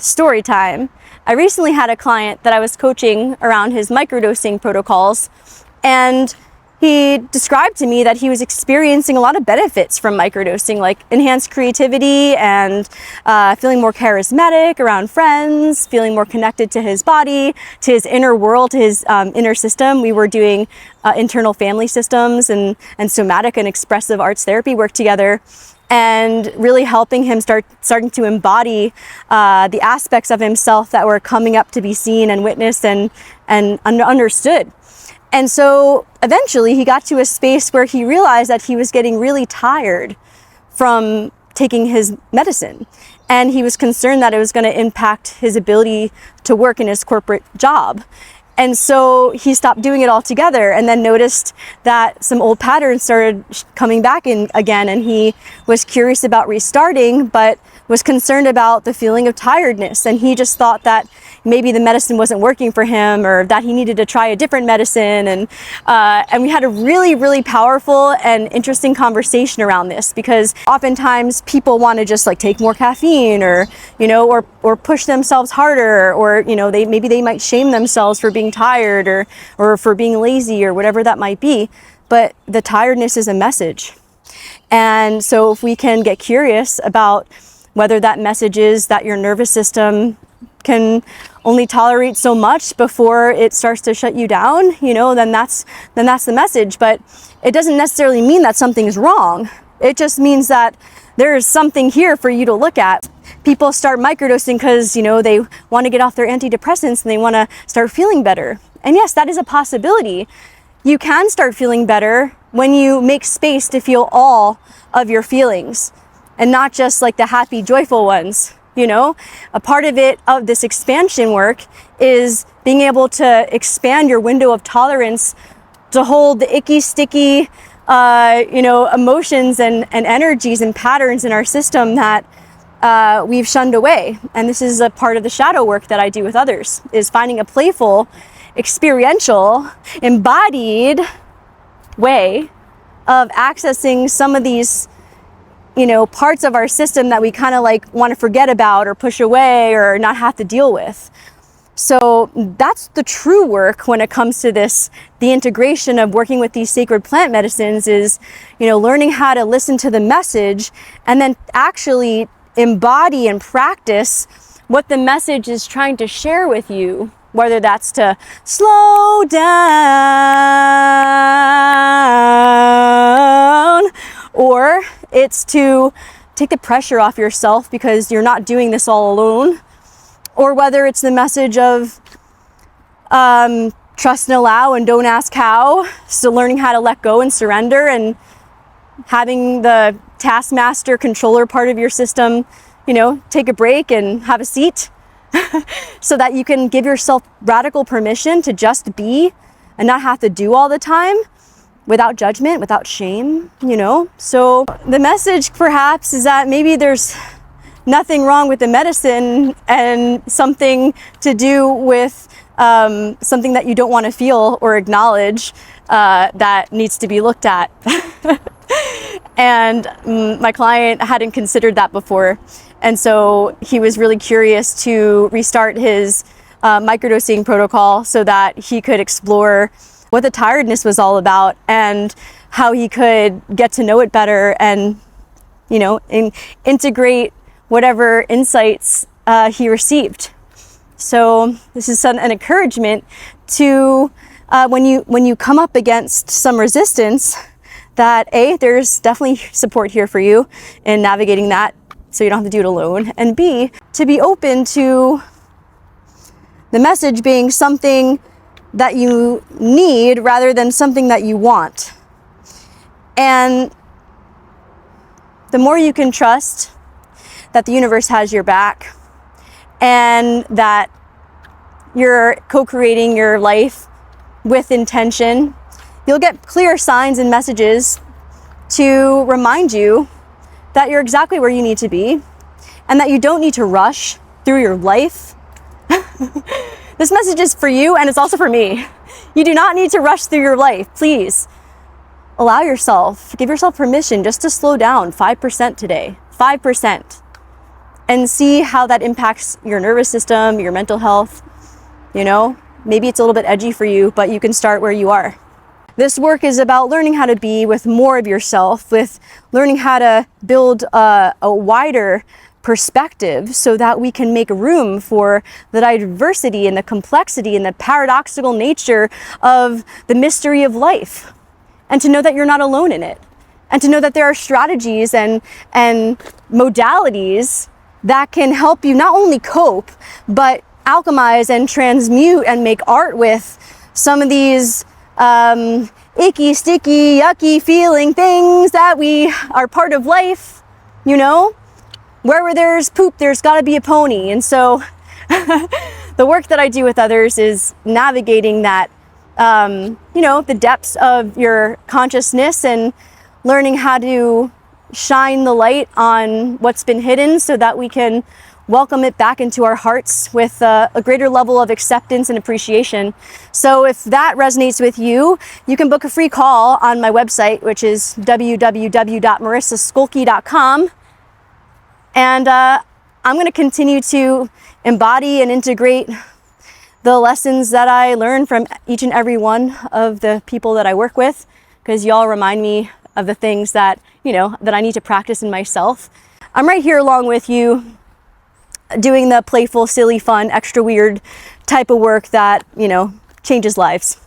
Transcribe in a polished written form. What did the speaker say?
Story time. I recently had a client that I was coaching around his microdosing protocols, and he described to me that he was experiencing a lot of benefits from microdosing, like enhanced creativity and feeling more charismatic around friends, feeling more connected to his body, to his inner world, to his inner system. We were doing internal family systems and somatic and expressive arts therapy work together, and really helping him starting to embody the aspects of himself that were coming up to be seen and witnessed and understood. And so eventually he got to a space where he realized that he was getting really tired from taking his medicine. And he was concerned that it was going to impact his ability to work in his corporate job. And so he stopped doing it altogether, and then noticed that some old patterns started coming back in again, and he was curious about restarting, but was concerned about the feeling of tiredness. And he just thought that maybe the medicine wasn't working for him, or that he needed to try a different medicine. And we had a really, really powerful and interesting conversation around this, because oftentimes people want to just like take more caffeine, or, you know, or push themselves harder, or, you know, maybe they might shame themselves for being tired, or for being lazy, or whatever that might be. But the tiredness is a message. And so if we can get curious about whether that message is that your nervous system can only tolerate so much before it starts to shut you down, you know, then that's the message. But it doesn't necessarily mean that something's wrong. It just means that there's something here for you to look at. People start microdosing because, you know, they want to get off their antidepressants and they want to start feeling better. And yes, that is a possibility. You can start feeling better when you make space to feel all of your feelings, and not just like the happy, joyful ones. You know, a part of this expansion work is being able to expand your window of tolerance to hold the icky, sticky, you know, emotions and energies and patterns in our system that we've shunned away. And this is a part of the shadow work that I do with others, is finding a playful, experiential, embodied way of accessing some of these, you know, parts of our system that we kind of like want to forget about or push away or not have to deal with. So that's the true work when it comes to this. The integration of working with these sacred plant medicines is, you know, learning how to listen to the message and then actually embody and practice what the message is trying to share with you, whether that's to slow down, or it's to take the pressure off yourself because you're not doing this all alone, or whether it's the message of trust and allow and don't ask how. So learning how to let go and surrender, and having the taskmaster controller part of your system, you know, take a break and have a seat so that you can give yourself radical permission to just be and not have to do all the time, without judgment, without shame, you know? So the message perhaps is that maybe there's nothing wrong with the medicine, and something to do with something that you don't want to feel or acknowledge that needs to be looked at. And my client hadn't considered that before. And so he was really curious to restart his microdosing protocol so that he could explore what the tiredness was all about and how he could get to know it better, and, you know, integrate whatever insights he received. So this is an encouragement to when you come up against some resistance, that A, there's definitely support here for you in navigating that, so you don't have to do it alone, and B, to be open to the message being something that you need rather than something that you want. And the more you can trust that the universe has your back, and that you're co-creating your life with intention, you'll get clear signs and messages to remind you that you're exactly where you need to be, and that you don't need to rush through your life. This message is for you, and it's also for me. You do not need to rush through your life. Please allow yourself, give yourself permission just to slow down 5% today. 5%. and see how that impacts your nervous system, your mental health. You know, maybe it's a little bit edgy for you, but you can start where you are. This work is about learning how to be with more of yourself, with learning how to build a wider perspective so that we can make room for the diversity and the complexity and the paradoxical nature of the mystery of life, and to know that you're not alone in it, and to know that there are strategies and modalities that can help you not only cope, but alchemize and transmute and make art with some of these icky, sticky, yucky feeling things that we are part of life. You know, wherever there's poop, there's got to be a pony. And so the work that I do with others is navigating that, you know, the depths of your consciousness and learning how to shine the light on what's been hidden so that we can welcome it back into our hearts with a greater level of acceptance and appreciation. So if that resonates with you, you can book a free call on my website, which is www.marissaskolke.com. And I'm going to continue to embody and integrate the lessons that I learn from each and every one of the people that I work with, because y'all remind me of the things that, you know, that I need to practice in myself. I'm right here along with you, doing the playful, silly, fun, extra weird type of work that, you know, changes lives.